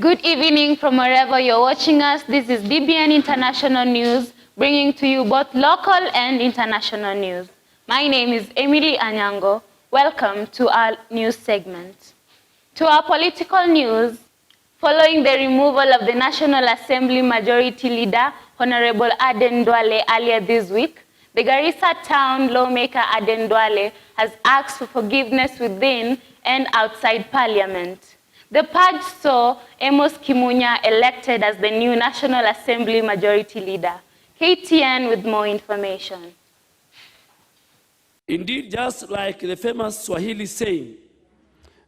Good evening from wherever you're watching us. This is DBN International News, bringing to you both local and international news. My name is Emily Anyango. Welcome to our news segment. To our political news, following the removal of the National Assembly Majority Leader, Honorable Aden Duale, earlier this week, the Garissa town lawmaker Aden Duale has asked for forgiveness within and outside Parliament. The purge saw Amos Kimunya elected as the new National Assembly Majority Leader. KTN with more information. Indeed, just like the famous Swahili saying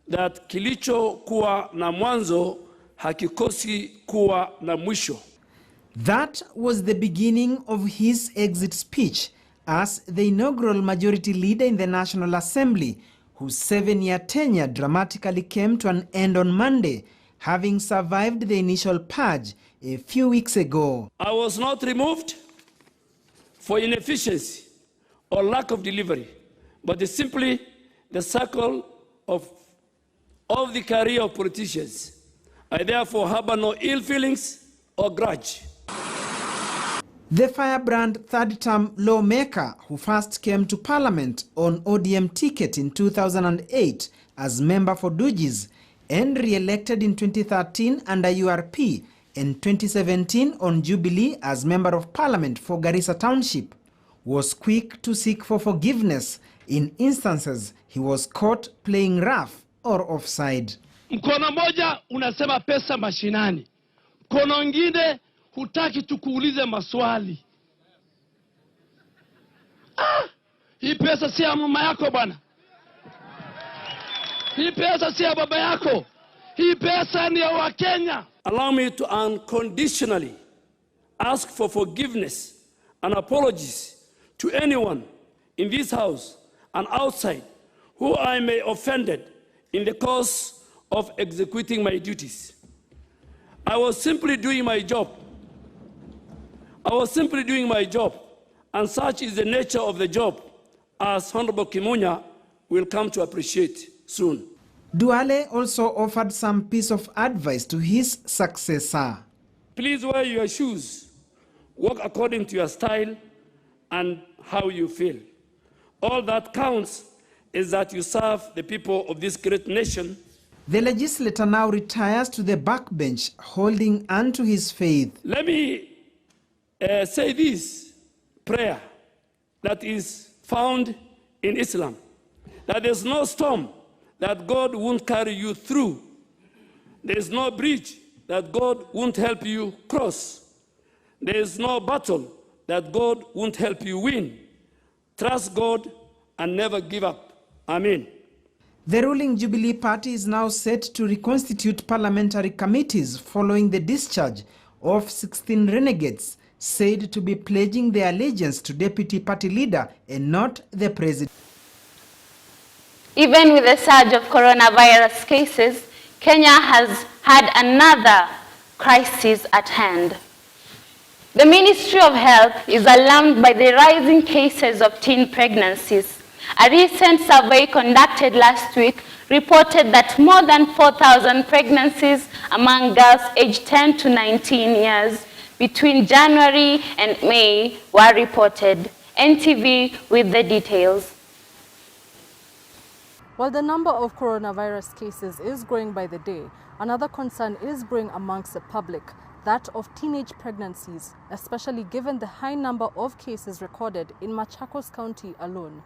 that kilicho kuwa na mwanzo hakikosi kuwa na mwisho. That was the beginning of his exit speech as the inaugural majority leader in the National Assembly, whose 7-year tenure dramatically came to an end on Monday, having survived the initial purge a few weeks ago. I was not removed for inefficiency or lack of delivery, but simply the circle of the career of politicians. I therefore harbor no ill feelings or grudge. The firebrand third-term lawmaker who first came to Parliament on ODM ticket in 2008 as member for Dujis and re-elected in 2013 under URP and 2017 on Jubilee as member of Parliament for Garissa Township, was quick to seek for forgiveness in instances he was caught playing rough or offside. Mkono moja unasema pesa mashinani, mkono ngine hutaki tukuulize maswali. Hii pesa si ya mama yako bwana. Hii pesa si ya baba yako. Hii pesa ni ya Wakenya. Allow me to unconditionally ask for forgiveness and apologies to anyone in this house and outside who I may offended in the course of executing my duties. I was simply doing my job. And such is the nature of the job, as Honorable Kimunya will come to appreciate soon. Duale also offered some piece of advice to his successor. Please wear your shoes, walk according to your style and how you feel. All that counts is that you serve the people of this great nation. The legislator now retires to the backbench, holding on to his faith. Let me say this prayer that is found in Islam, that there's no storm that God won't carry you through. There's no bridge that God won't help you cross. There's no battle that God won't help you win. Trust God and never give up. Amen. The ruling Jubilee Party is now set to reconstitute parliamentary committees following the discharge of 16 renegades said to be pledging their allegiance to deputy party leader and not the president. Even with the surge of coronavirus cases, Kenya has had another crisis at hand. The Ministry of Health is alarmed by the rising cases of teen pregnancies. A recent survey conducted last week reported that more than 4,000 pregnancies among girls aged 10 to 19 years between January and May were reported. NTV with the details. While the number of coronavirus cases is growing by the day, another concern is brewing amongst the public, that of teenage pregnancies, especially given the high number of cases recorded in Machakos County alone.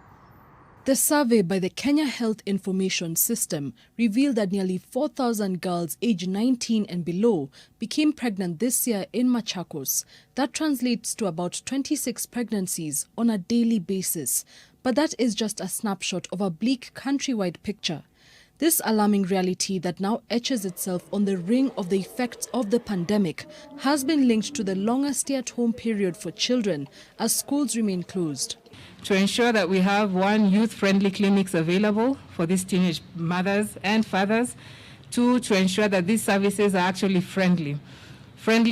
The survey by the Kenya Health Information System revealed that nearly 4,000 girls aged 19 and below became pregnant this year in Machakos. That translates to about 26 pregnancies on a daily basis. But that is just a snapshot of a bleak countrywide picture. This alarming reality that now etches itself on the ring of the effects of the pandemic has been linked to the longer stay-at-home period for children as schools remain closed. To ensure that we have youth-friendly clinics available for these teenage mothers and fathers. 2, to ensure that these services are actually friendly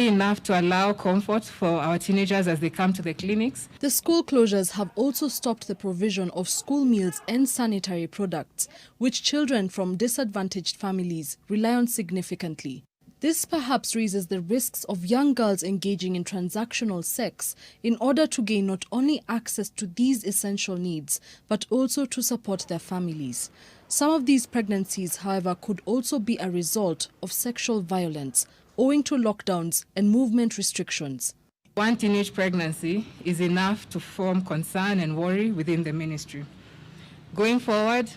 enough to allow comfort for our teenagers as they come to the clinics. The school closures have also stopped the provision of school meals and sanitary products, which children from disadvantaged families rely on significantly. This perhaps raises the risks of young girls engaging in transactional sex in order to gain not only access to these essential needs, but also to support their families. Some of these pregnancies, however, could also be a result of sexual violence, owing to lockdowns and movement restrictions. One teenage pregnancy is enough to form concern and worry within the ministry. Going forward,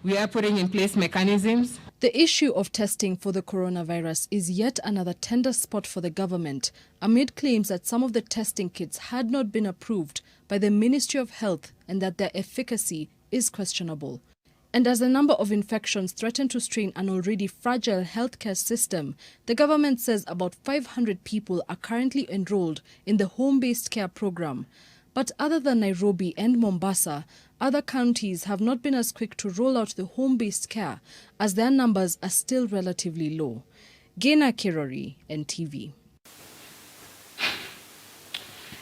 we are putting in place mechanisms. The issue of testing for the coronavirus is yet another tender spot for the government, amid claims that some of the testing kits had not been approved by the Ministry of Health and that their efficacy is questionable. And as the number of infections threaten to strain an already fragile healthcare system, the government says about 500 people are currently enrolled in the home-based care program. But other than Nairobi and Mombasa, other counties have not been as quick to roll out the home-based care, as their numbers are still relatively low. KENYA24, NTV.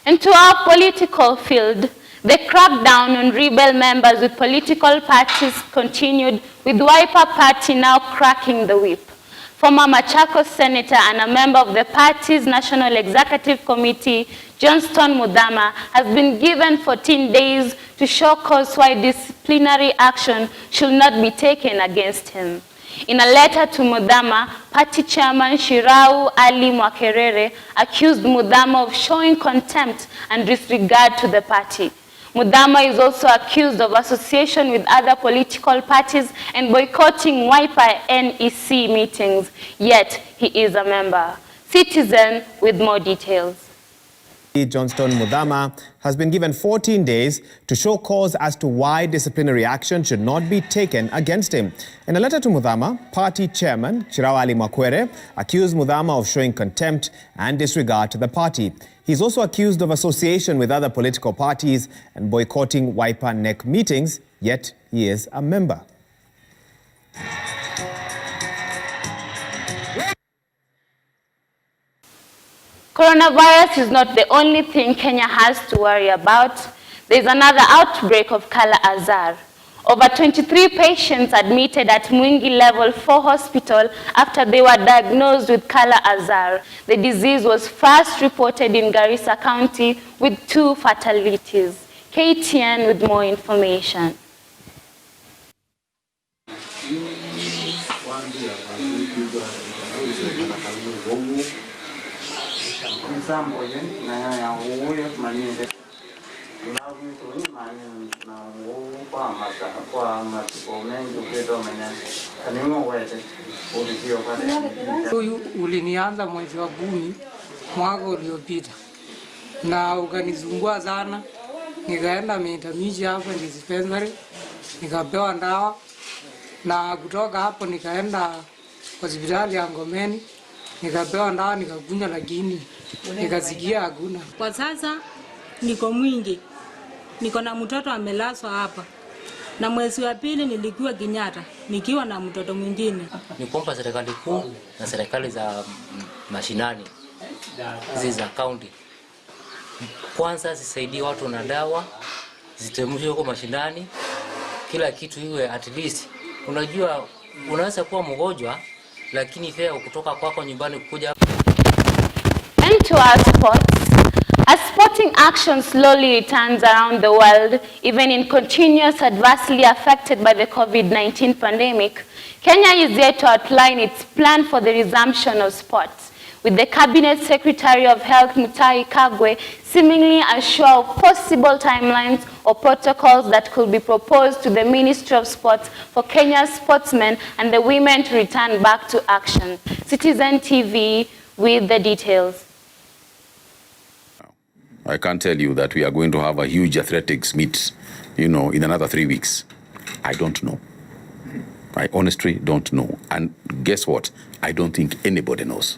Into our political field, the crackdown on rebel members with political parties continued, with Wiper Party now cracking the whip. Former Machakos senator and a member of the party's National Executive Committee, Johnston Muthama, has been given 14 days to show cause why disciplinary action should not be taken against him. In a letter to Muthama, party chairman Shirau Ali Mwakerere accused Muthama of showing contempt and disregard to the party. Muthama is also accused of association with other political parties and boycotting Wiper NEC meetings, yet he is a member. Citizen with more details. Johnston Muthama has been given 14 days to show cause as to why disciplinary action should not be taken against him. In a letter to Muthama, party chairman Shirau Ali Mwakerere accused Muthama of showing contempt and disregard to the party. He's also accused of association with other political parties and boycotting Wiper NEC meetings, yet he is a member. Coronavirus is not the only thing Kenya has to worry about. There is another outbreak of Kala Azar. Over 23 patients admitted at Mwingi Level 4 Hospital after they were diagnosed with Kala Azar. The disease was first reported in Garissa County with 2 fatalities. KTN with more information. Huyu ulinianza mwezi wa 10 mwaka uliopita na ukanisumbua sana, nikaenda mitamishi hapa dispensary nikapewa dawa, na kutoka hapo nikaenda hospitali ya Ngomeni nikapewa dawa nikakunywa, lakini nikasikia hakuna. Kwa sasa niko Mwingi, niko na mtoto amelazwa hapa, na mwezi wa pili nilikuwa Kenyatta nikiwa na mtoto mwingine. Ni kuomba serikali kuu na serikali za mashinani hizi za county kwanza zisaidie watu na dawa, zitemshwe huko mashinani, kila kitu iwe at least. Unajua unaweza kuwa mgonjwa lakini fea kutoka kwako nyumbani kuja. And to our sports. As sporting action slowly returns around the world, even in continuous adversely affected by the COVID-19 pandemic, Kenya is yet to outline its plan for the resumption of sports, with the Cabinet Secretary of Health Mutahi Kagwe seemingly unsure of possible timelines or protocols that could be proposed to the Ministry of Sports for Kenya's sportsmen and the women to return back to action. Citizen TV with the details. I can't tell you that we are going to have a huge athletics meet, in another 3 weeks. I don't know. I honestly don't know. And guess what? I don't think anybody knows.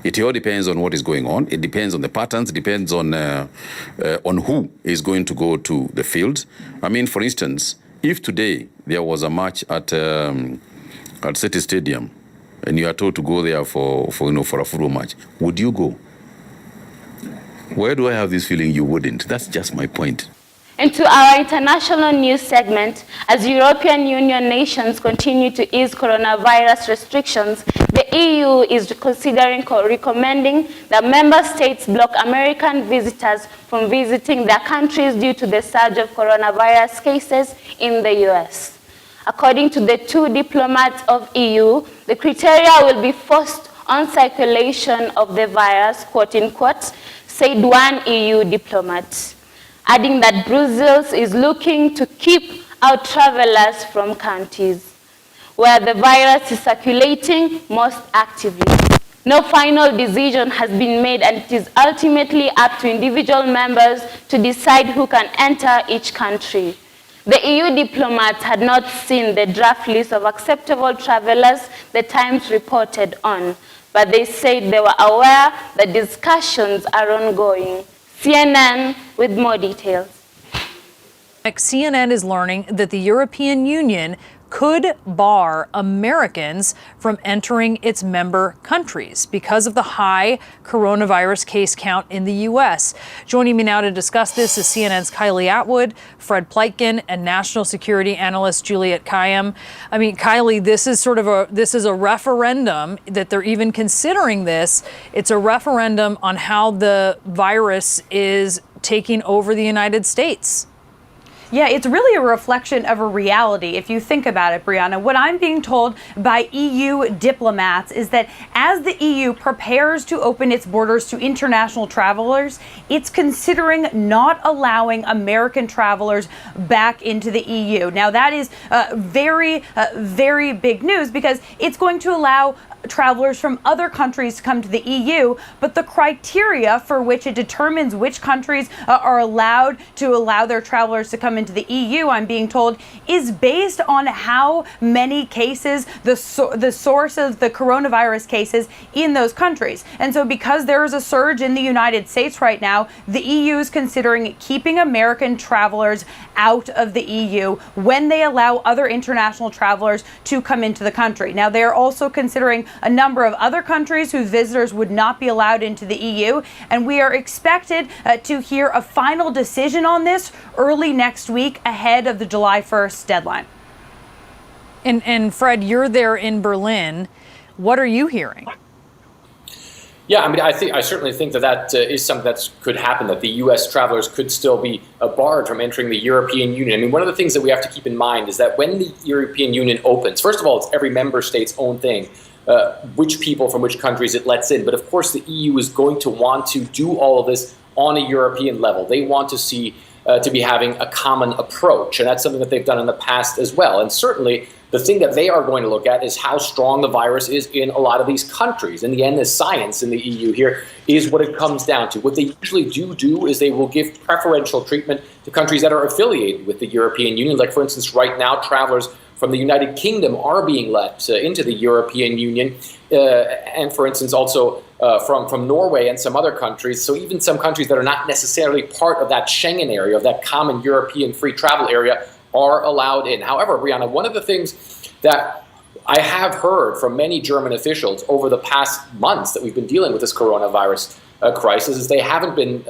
It all depends on what is going on. It depends on the patterns. It depends on who is going to go to the field. I mean, for instance, if today there was a match at City Stadium and you are told to go there for a football match, would you go? Where do I have this feeling you wouldn't? That's just my point. Into our international news segment, as European Union nations continue to ease coronavirus restrictions, the EU is considering recommending that member states block American visitors from visiting their countries due to the surge of coronavirus cases in the US. According to the two diplomats of EU, the criteria will be forced on circulation of the virus, quote unquote, said one EU diplomat, adding that Brussels is looking to keep out travelers from countries where the virus is circulating most actively. No final decision has been made, and it is ultimately up to individual members to decide who can enter each country. The EU diplomats had not seen the draft list of acceptable travelers the Times reported on, but they said they were aware that discussions are ongoing. CNN with more details. CNN is learning that the European Union could bar Americans from entering its member countries because of the high coronavirus case count in the U.S. Joining me now to discuss this is CNN's Kylie Atwood, Fred Pleitgen, and national security analyst Juliet Kayyem. I mean, Kylie, this is a referendum that they're even considering this. It's a referendum on how the virus is taking over the United States. Yeah, it's really a reflection of a reality. If you think about it, Brianna, what I'm being told by EU diplomats is that as the EU prepares to open its borders to international travelers, it's considering not allowing American travelers back into the EU. Now, that is very big news because it's going to allow travelers from other countries to come to the EU, but the criteria for which it determines which countries are allowed to allow their travelers to come into the EU, I'm being told, is based on how many cases, the source of the coronavirus cases in those countries. And so because there is a surge in the United States right now, the EU is considering keeping American travelers out of the EU when they allow other international travelers to come into the country. Now, they are also considering a number of other countries whose visitors would not be allowed into the EU, and we are expected to hear a final decision on this early next week ahead of the July 1st deadline. And Fred, you're there in Berlin. What are you hearing? Yeah, I mean, I certainly think that is something that could happen, that the U.S. travelers could still be barred from entering the European Union. I mean, one of the things that we have to keep in mind is that when the European Union opens, first of all, it's every member state's own thing, which people from which countries it lets in. But of course, the EU is going to want to do all of this on a European level. They want to see to be having a common approach, and that's something that they've done in the past as well. And certainly, the thing that they are going to look at is how strong the virus is in a lot of these countries. In the end, the science in the EU here is what it comes down to. What they usually do is they will give preferential treatment to countries that are affiliated with the European Union. Like, for instance, right now, travelers from the United Kingdom are being let into the European Union, and, for instance, also from Norway and some other countries. So even some countries that are not necessarily part of that Schengen area, of that common European free travel area, are allowed in. However, Brianna, one of the things that I have heard from many German officials over the past months that we've been dealing with this coronavirus crisis is they haven't been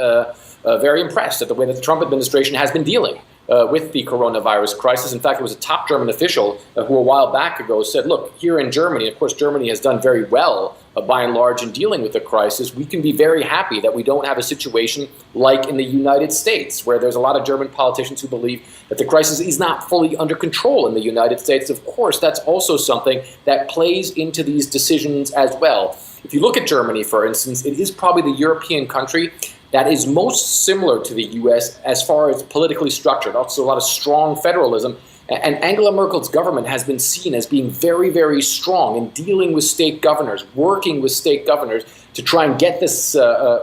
very impressed at the way that the Trump administration has been dealing with the coronavirus crisis. In fact, it was a top German official who a while back ago said, look, here in Germany, of course, Germany has done very well by and large in dealing with the crisis. We can be very happy that we don't have a situation like in the United States, where there's a lot of German politicians who believe that the crisis is not fully under control in the United States. Of course, that's also something that plays into these decisions as well. If you look at Germany, for instance, it is probably the European country that is most similar to the U.S. as far as politically structured. Also, a lot of strong federalism. And Angela Merkel's government has been seen as being very, very strong in dealing with state governors, working with state governors to try and get this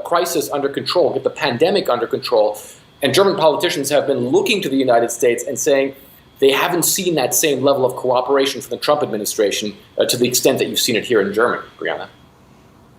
crisis under control, get the pandemic under control. And German politicians have been looking to the United States and saying they haven't seen that same level of cooperation from the Trump administration to the extent that you've seen it here in Germany, Brianna.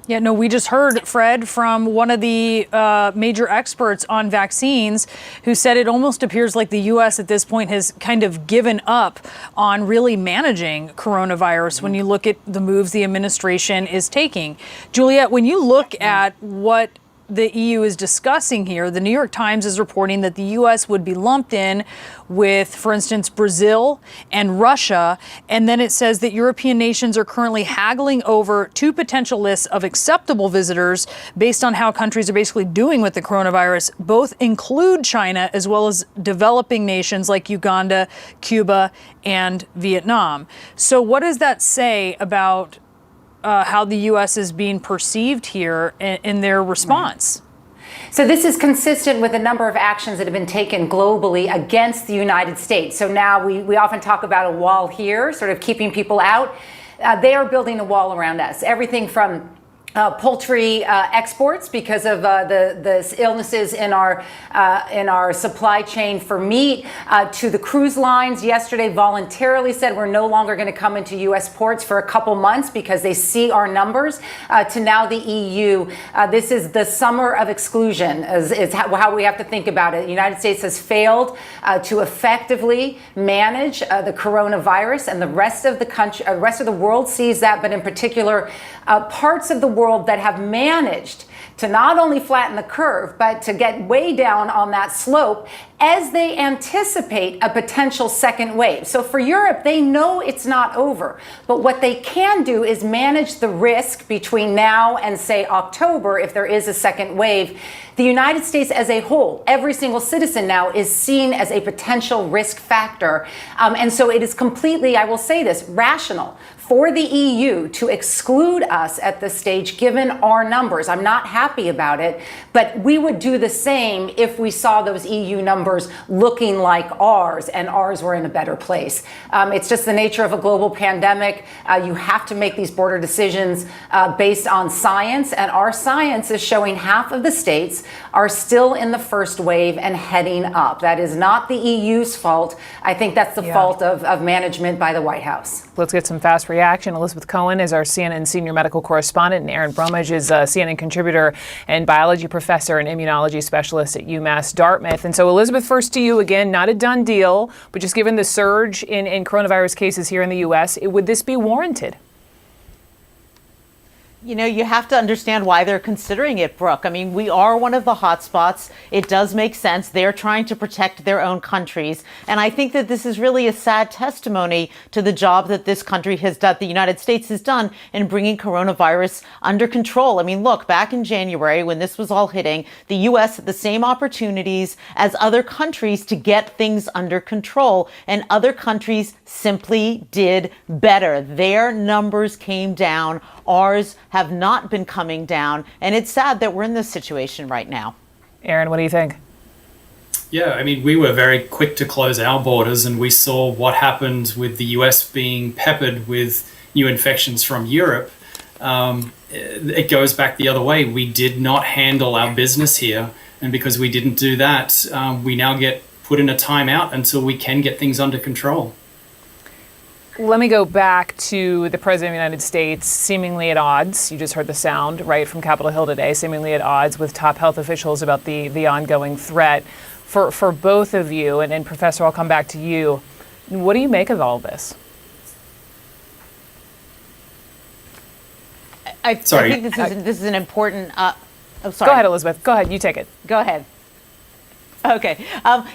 Yeah, no, we just heard, Fred, from one of the major experts on vaccines who said it almost appears like the U.S. at this point has kind of given up on really managing coronavirus when you look at the moves the administration is taking. Juliet, when you look at what the EU is discussing here. The New York Times is reporting that the U.S. would be lumped in with, for instance, Brazil and Russia. And then it says that European nations are currently haggling over two potential lists of acceptable visitors based on how countries are basically doing with the coronavirus. Both include China as well as developing nations like Uganda, Cuba, and Vietnam. So what does that say about how the U.S. is being perceived here in their response? So this is consistent with a number of actions that have been taken globally against the United States. So now we often talk about a wall here, sort of keeping people out. They are building a wall around us. Everything from poultry exports because of the illnesses in our supply chain for meat, to the cruise lines yesterday voluntarily said we're no longer going to come into U.S. ports for a couple months because they see our numbers, to now the EU. This is the summer of exclusion is how we have to think about it. The United States has failed to effectively manage the coronavirus, and the rest of the country, rest of the world sees that, but in particular parts of the world that have managed to not only flatten the curve, but to get way down on that slope as they anticipate a potential second wave. So for Europe, they know it's not over. But what they can do is manage the risk between now and, say, October, if there is a second wave. The United States as a whole, every single citizen now is seen as a potential risk factor. And so it is completely, I will say this, rational for the EU to exclude us at this stage, given our numbers. I'm not happy about it, but we would do the same if we saw those EU numbers looking like ours and ours were in a better place. It's just the nature of a global pandemic. You have to make these border decisions based on science, and our science is showing half of the states are still in the first wave and heading up. That is not the EU's fault. I think that's the fault of management by the White House. Let's get some fast reaction. Elizabeth Cohen is our CNN senior medical correspondent, and Aaron Bromwich is a CNN contributor and biology professor and immunology specialist at UMass Dartmouth. And so, Elizabeth, first to you again, not a done deal, but just given the surge in coronavirus cases here in the U.S., would this be warranted? You know, you have to understand why they're considering it, Brooke. I mean, we are one of the hotspots. It does make sense. They're trying to protect their own countries. And I think that this is really a sad testimony to the job that this country has done, the United States has done in bringing coronavirus under control. I mean, look, back in January when this was all hitting, the U.S. had the same opportunities as other countries to get things under control. And other countries simply did better. Their numbers came down. Ours have not been coming down. And it's sad that we're in this situation right now. Aaron, what do you think? Yeah, I mean, we were very quick to close our borders, and we saw what happened with the US being peppered with new infections from Europe. It goes back the other way. We did not handle our business here. And because we didn't do that, we now get put in a timeout until we can get things under control. Let me go back to the President of the United States, seemingly at odds. You just heard the sound, right, from Capitol Hill today, seemingly at odds with top health officials about the ongoing threat. For both of you, and Professor, I'll come back to you, what do you make of all this? I think this is an important... oh, sorry. Go ahead, Elizabeth. Go ahead. You take it. Go ahead. Okay.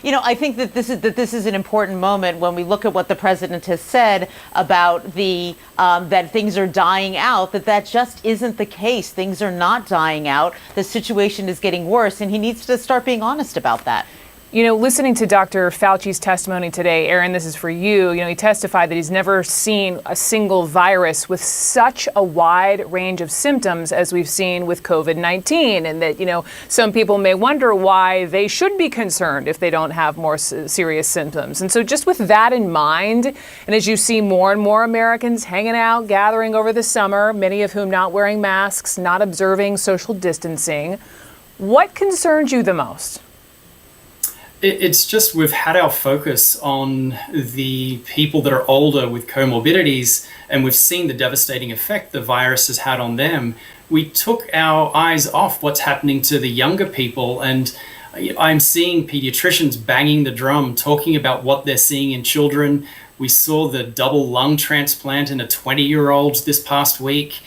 You know, I think that this is an important moment when we look at what the president has said about the that things are dying out, that just isn't the case. Things are not dying out. The situation is getting worse, and he needs to start being honest about that. You know, listening to Dr. Fauci's testimony today, Aaron, this is for you. You know, he testified that he's never seen a single virus with such a wide range of symptoms as we've seen with COVID-19, and that, you know, some people may wonder why they should be concerned if they don't have more serious symptoms. And so just with that in mind, and as you see more and more Americans hanging out, gathering over the summer, many of whom not wearing masks, not observing social distancing, what concerns you the most? It's just we've had our focus on the people that are older with comorbidities, and we've seen the devastating effect the virus has had on them. We took our eyes off what's happening to the younger people, and I'm seeing pediatricians banging the drum, talking about what they're seeing in children. We saw the double lung transplant in a 20-year-old this past week.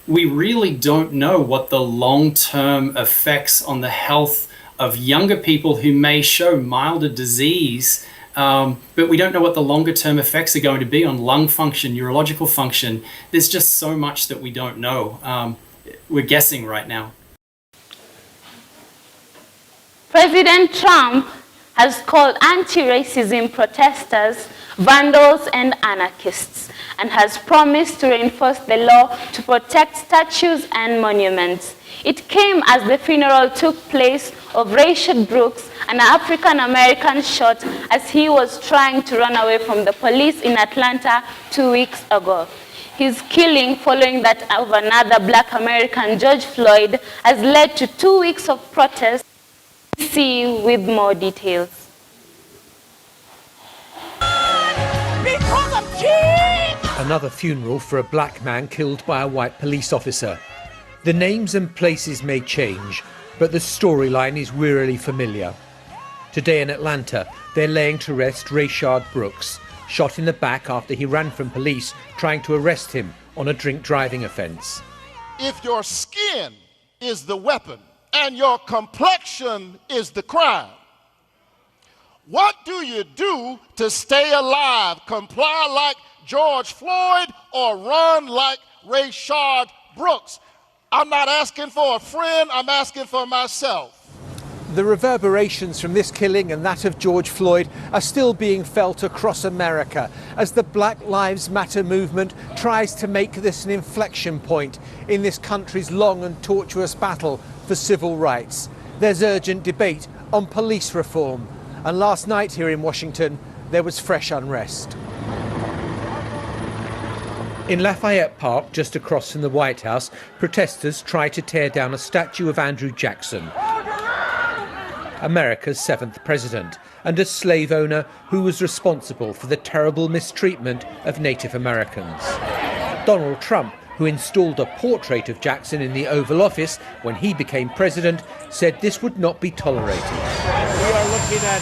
we really don't know what the long-term effects on the health of younger people who may show milder disease, but we don't know what the longer-term effects are going to be on lung function, neurological function. There's just so much that we don't know. We're guessing right now. President Trump has called anti-racism protesters vandals and anarchists, and has promised to reinforce the law to protect statues and monuments. It came as the funeral took place of Rayshard Brooks, an African-American shot as he was trying to run away from the police in Atlanta 2 weeks ago. His killing, following that of another Black American, George Floyd, has led to 2 weeks of protest. See with more details. Another funeral for a black man killed by a white police officer. The names and places may change, but the storyline is wearily familiar. Today in Atlanta, they're laying to rest Rayshard Brooks, shot in the back after he ran from police trying to arrest him on a drink driving offence. If your skin is the weapon and your complexion is the crime, what do you do to stay alive? Comply like George Floyd or run like Rayshard Brooks? I'm not asking for a friend, I'm asking for myself. The reverberations from this killing and that of George Floyd are still being felt across America as the Black Lives Matter movement tries to make this an inflection point in this country's long and tortuous battle for civil rights. There's urgent debate on police reform, and last night here in Washington there was fresh unrest. In Lafayette Park, just across from the White House, protesters tried to tear down a statue of Andrew Jackson, America's 7th president, and a slave owner who was responsible for the terrible mistreatment of Native Americans. Donald Trump, who installed a portrait of Jackson in the Oval Office when he became president, said this would not be tolerated. We are looking at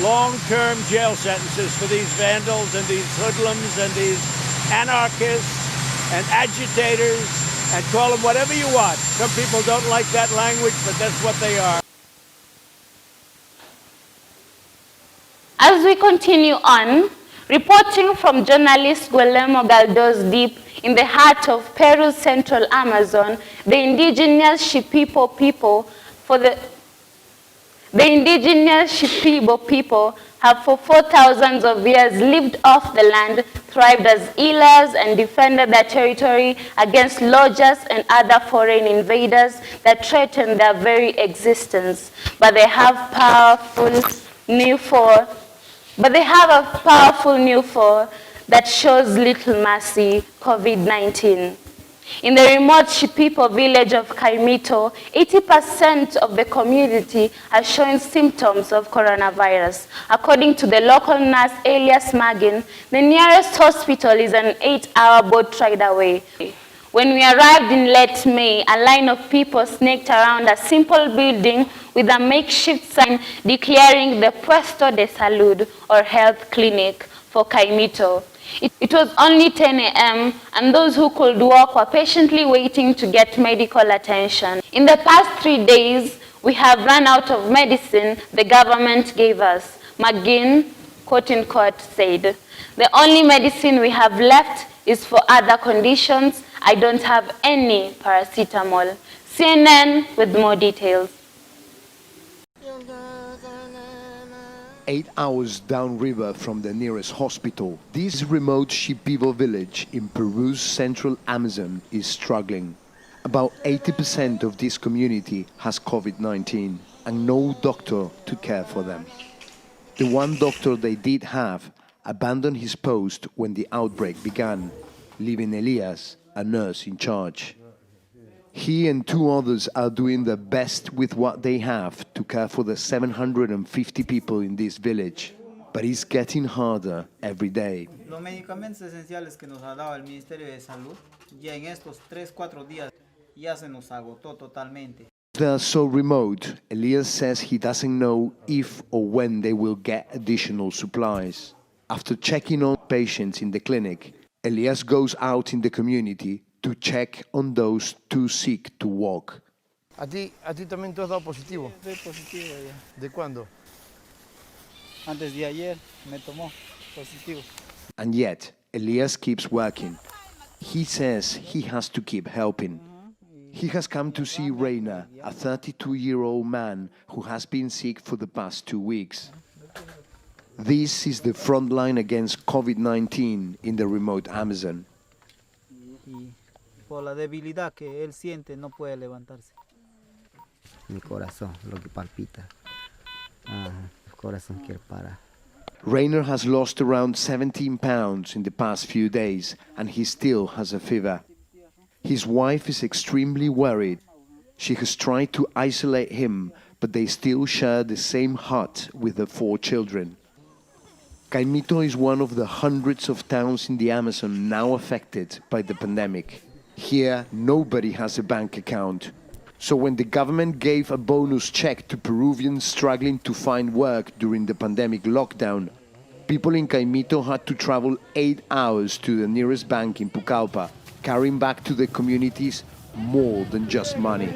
long-term jail sentences for these vandals and these hoodlums and these anarchists and agitators, and call them whatever you want. Some people don't like that language, but that's what they are. As we continue on, reporting from journalist Guillermo Galdo's deep in the heart of Peru's central Amazon, the indigenous Shipibo people have for 4,000 of years lived off the land, thrived as healers, and defended their territory against lodgers and other foreign invaders that threaten their very existence. But they have a powerful new foe that shows little mercy, COVID-19. In the remote Shipibo village of Kaimito, 80% of the community are showing symptoms of coronavirus. According to the local nurse Elias Magin, the nearest hospital is an 8-hour boat ride away. When we arrived in late May, a line of people snaked around a simple building with a makeshift sign declaring the Puesto de Salud, or health clinic, for Kaimito. It was only 10 a.m. and those who could walk were patiently waiting to get medical attention. In the past 3 days, we have run out of medicine the government gave us, McGinn, quote unquote, said. The only medicine we have left is for other conditions. I don't have any paracetamol. CNN with more details. 8 hours downriver from the nearest hospital, this remote Shipibo village in Peru's central Amazon is struggling. About 80% of this community has COVID-19 and no doctor to care for them. The one doctor they did have abandoned his post when the outbreak began, leaving Elias, a nurse, in charge. He and 2 others are doing their best with what they have to care for the 750 people in this village, but it's getting harder every day. Los medicamentos esenciales que nos ha dado el Ministerio de Salud, ya en estos 3-4 días ya se nos agotó totalmente. They are so remote, Elias says he doesn't know if or when they will get additional supplies. After checking on patients in the clinic, Elias goes out in the community to check on those too sick to walk. ¿A ti también te has dado positivo? Soy positivo ya. ¿De cuándo? Antes de ayer me tomó positivo. And yet, Elias keeps working. He says he has to keep helping. He has come to see Reina, a 32-year-old man who has been sick for the past 2 weeks. This is the front line against COVID-19 in the remote Amazon. Y por la debilidad que él siente, no puede levantarse. Mi corazón, lo que palpita. El corazón quiere parar. Rainer has lost around 17 pounds in the past few days, and he still has a fever. His wife is extremely worried. She has tried to isolate him, but they still share the same hut with their 4 children. Caimito is one of the hundreds of towns in the Amazon now affected by the pandemic. Here, nobody has a bank account. So when the government gave a bonus check to Peruvians struggling to find work during the pandemic lockdown, people in Caimito had to travel 8 hours to the nearest bank in Pucallpa, carrying back to the communities more than just money.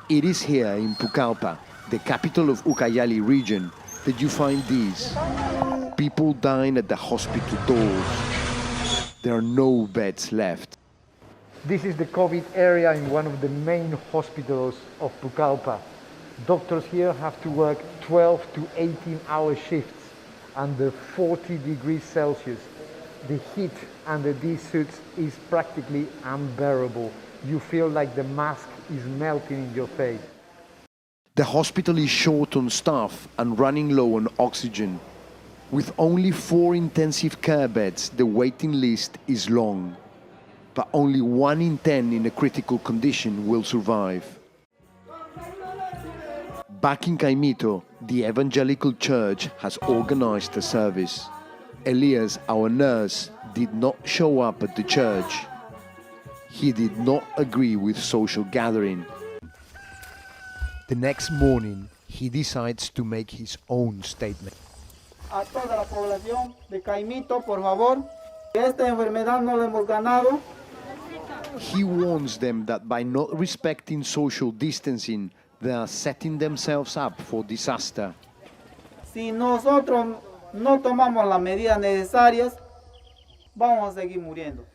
It is here in Pucallpa, the capital of Ucayali region, that you find these. People dying at the hospital doors. There are no beds left. This is the COVID area in one of the main hospitals of Pucallpa. Doctors here have to work 12 to 18-hour shifts under 40 degrees Celsius. The heat under these suits is practically unbearable. You feel like the mask is melting in your face. The hospital is short on staff and running low on oxygen. With only 4 intensive care beds, the waiting list is long. But only 1 in 10 in a critical condition will survive. Back in Caimito, the Evangelical Church has organized a service. Elias, our nurse, did not show up at the church. He did not agree with social gathering. The next morning, he decides to make his own statement. A toda la población de Caimito, por favor, esta enfermedad no la hemos ganado. He warns them that by not respecting social distancing, they are setting themselves up for disaster. Si nosotros no tomamos las medidas necesarias, vamos a seguir muriendo.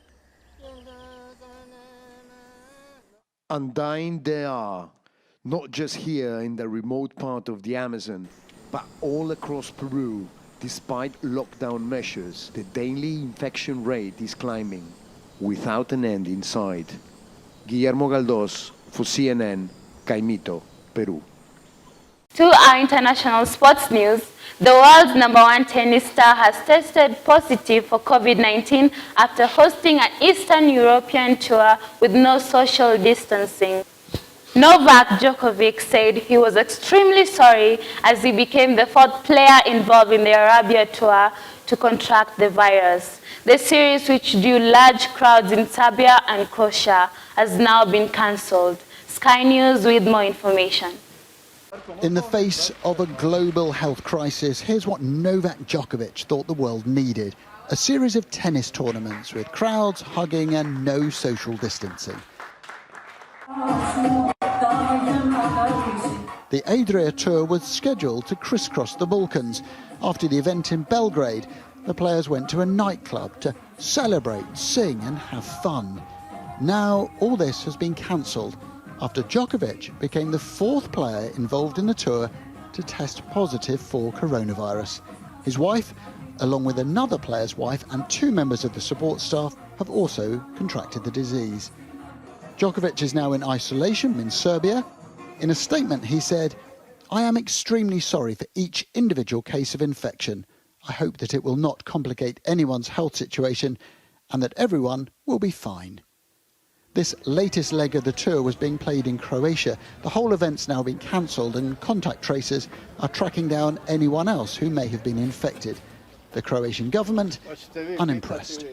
And dying they are, not just here in the remote part of the Amazon, but all across Peru. Despite lockdown measures, the daily infection rate is climbing, without an end in sight. Guillermo Galdós for CNN, Caimito, Peru. To our international sports news, the world's #1 tennis star has tested positive for COVID-19 after hosting an Eastern European tour with no social distancing. Novak Djokovic said he was extremely sorry as he became the 4th player involved in the Arabia tour to contract the virus. The series, which drew large crowds in Serbia and Croatia, has now been cancelled. Sky News with more information. In the face of a global health crisis, here's what Novak Djokovic thought the world needed: a series of tennis tournaments with crowds hugging and no social distancing. The Adria Tour was scheduled to crisscross the Balkans. After the event in Belgrade, the players went to a nightclub to celebrate, sing and have fun. Now all this has been cancelled after Djokovic became the 4th player involved in the tour to test positive for coronavirus. His wife, along with another player's wife and 2 members of the support staff, have also contracted the disease. Djokovic is now in isolation in Serbia. In a statement, he said, "I am extremely sorry for each individual case of infection. I hope that it will not complicate anyone's health situation and that everyone will be fine." This latest leg of the tour was being played in Croatia. The whole event's now been cancelled and contact tracers are tracking down anyone else who may have been infected. The Croatian government, unimpressed.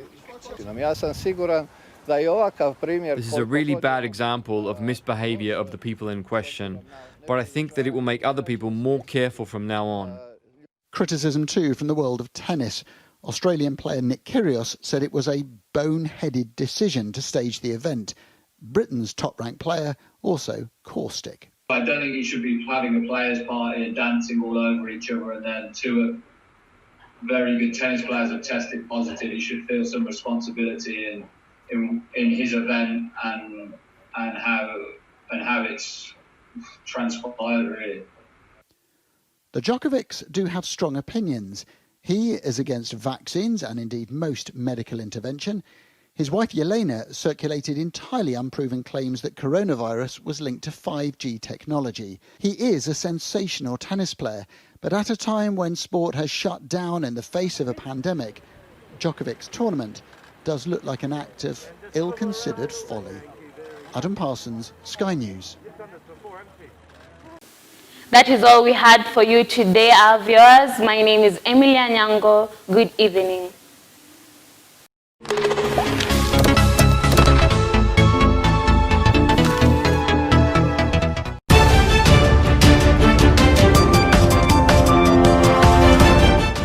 This is a really bad example of misbehavior of the people in question, but I think that it will make other people more careful from now on. Criticism too from the world of tennis. Australian player Nick Kyrgios said it was a bone-headed decision to stage the event. Britain's top-ranked player also caustic. I don't think you should be having a players' party and dancing all over each other, and then two very good tennis players have tested positive. He should feel some responsibility in his event and how it's transpired, really. The Djokovics do have strong opinions. He is against vaccines and indeed most medical intervention. His wife Yelena circulated entirely unproven claims that coronavirus was linked to 5G technology. He is a sensational tennis player, but at a time when sport has shut down in the face of a pandemic, Djokovic's tournament does look like an act of ill-considered folly. Adam Parsons, Sky News. That is all we had for you today, our viewers. My name is Emilia Nyango. Good evening.